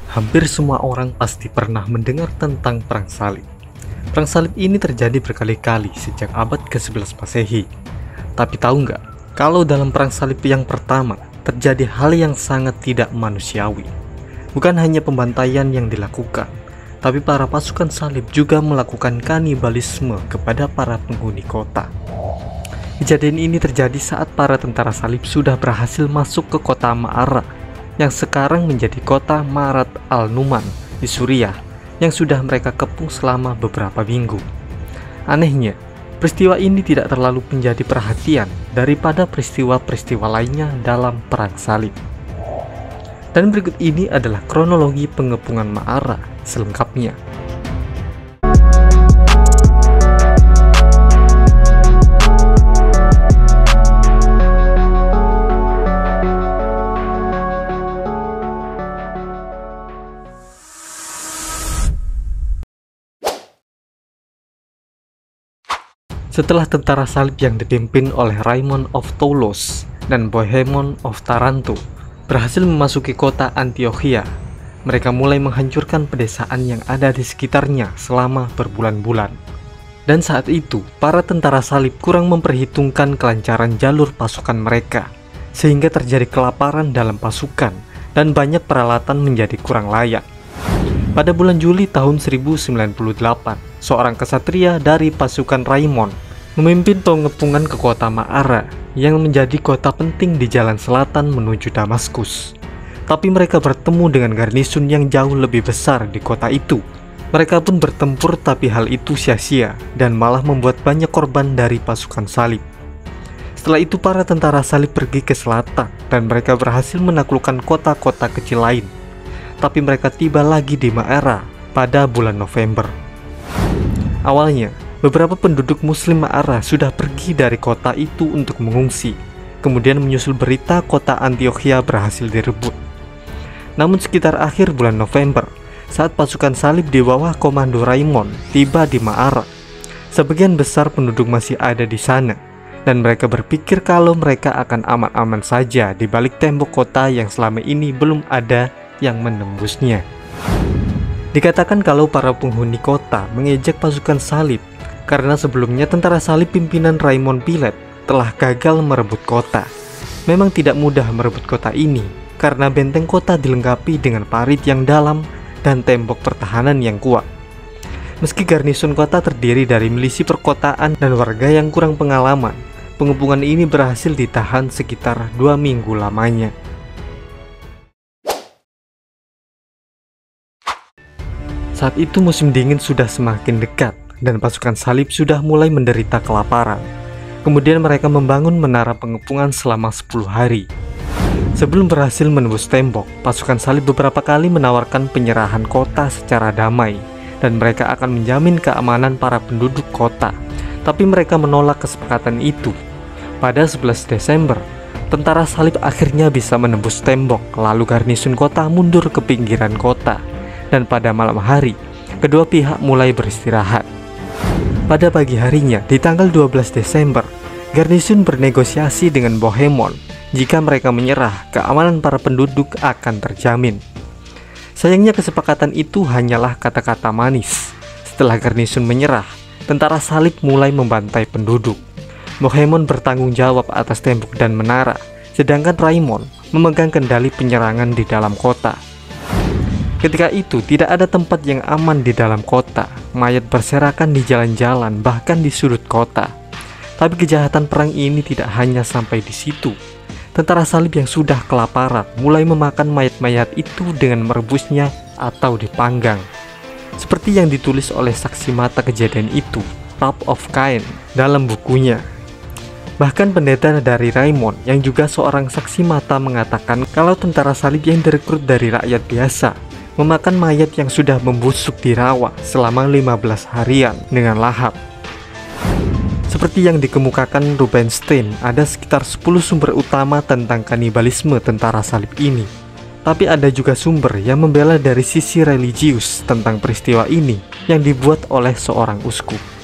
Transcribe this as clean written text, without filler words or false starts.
Hampir semua orang pasti pernah mendengar tentang Perang Salib. Perang Salib ini terjadi berkali-kali sejak abad ke-11 Masehi. Tapi tahu nggak, kalau dalam Perang Salib yang pertama, terjadi hal yang sangat tidak manusiawi. Bukan hanya pembantaian yang dilakukan, tapi para pasukan salib juga melakukan kanibalisme kepada para penghuni kota. Kejadian ini terjadi saat para tentara salib sudah berhasil masuk ke kota Ma'ara, yang sekarang menjadi kota Ma'arat al-Numan di Suriah, yang sudah mereka kepung selama beberapa minggu. Anehnya, peristiwa ini tidak terlalu menjadi perhatian daripada peristiwa-peristiwa lainnya dalam Perang Salib. Dan berikut ini adalah kronologi pengepungan Ma'ara selengkapnya. Setelah tentara salib yang dipimpin oleh Raymond of Toulouse dan Bohemond of Taranto berhasil memasuki kota Antiochia, mereka mulai menghancurkan pedesaan yang ada di sekitarnya selama berbulan-bulan. Dan saat itu, para tentara salib kurang memperhitungkan kelancaran jalur pasukan mereka, sehingga terjadi kelaparan dalam pasukan dan banyak peralatan menjadi kurang layak. Pada bulan Juli tahun 1098, seorang kesatria dari pasukan Raymond memimpin pengepungan ke kota Ma'ara yang menjadi kota penting di jalan selatan menuju Damaskus. Tapi mereka bertemu dengan garnisun yang jauh lebih besar di kota itu. Mereka pun bertempur, tapi hal itu sia-sia dan malah membuat banyak korban dari pasukan salib. Setelah itu para tentara salib pergi ke selatan dan mereka berhasil menaklukkan kota-kota kecil lain. Tapi mereka tiba lagi di Ma'ara pada bulan November. Awalnya, beberapa penduduk muslim Ma'ara sudah pergi dari kota itu untuk mengungsi. Kemudian menyusul berita kota Antiochia berhasil direbut. Namun sekitar akhir bulan November, saat pasukan salib di bawah komando Raymond tiba di Ma'ara, sebagian besar penduduk masih ada di sana, dan mereka berpikir kalau mereka akan aman-aman saja di balik tembok kota yang selama ini belum ada yang menembusnya. Dikatakan kalau para penghuni kota mengejek pasukan salib karena sebelumnya tentara salib pimpinan Raymond Pilet telah gagal merebut kota. Memang tidak mudah merebut kota ini karena benteng kota dilengkapi dengan parit yang dalam dan tembok pertahanan yang kuat. Meski garnisun kota terdiri dari milisi perkotaan dan warga yang kurang pengalaman, pengepungan ini berhasil ditahan sekitar 2 minggu lamanya. Saat itu musim dingin sudah semakin dekat dan pasukan salib sudah mulai menderita kelaparan. Kemudian mereka membangun menara pengepungan selama 10 hari. Sebelum berhasil menembus tembok, pasukan salib beberapa kali menawarkan penyerahan kota secara damai dan mereka akan menjamin keamanan para penduduk kota. Tapi mereka menolak kesepakatan itu. Pada 11 Desember, tentara salib akhirnya bisa menembus tembok, lalu garnisun kota mundur ke pinggiran kota. Dan pada malam hari, kedua pihak mulai beristirahat. Pada pagi harinya, di tanggal 12 Desember, garnisun bernegosiasi dengan Bohemond. Jika mereka menyerah, keamanan para penduduk akan terjamin. Sayangnya kesepakatan itu hanyalah kata-kata manis. Setelah garnisun menyerah, tentara salib mulai membantai penduduk. Bohemond bertanggung jawab atas tembok dan menara, sedangkan Raymond memegang kendali penyerangan di dalam kota. Ketika itu, tidak ada tempat yang aman di dalam kota. Mayat berserakan di jalan-jalan, bahkan di sudut kota. Tapi kejahatan perang ini tidak hanya sampai di situ. Tentara salib yang sudah kelaparan mulai memakan mayat-mayat itu dengan merebusnya atau dipanggang. Seperti yang ditulis oleh saksi mata kejadian itu, Ralph of Caen, dalam bukunya. Bahkan pendeta dari Raymond yang juga seorang saksi mata mengatakan kalau tentara salib yang direkrut dari rakyat biasa memakan mayat yang sudah membusuk di rawa selama 15 harian dengan lahap. Seperti yang dikemukakan Rubinstein, ada sekitar 10 sumber utama tentang kanibalisme tentara salib ini. Tapi ada juga sumber yang membela dari sisi religius tentang peristiwa ini yang dibuat oleh seorang uskup.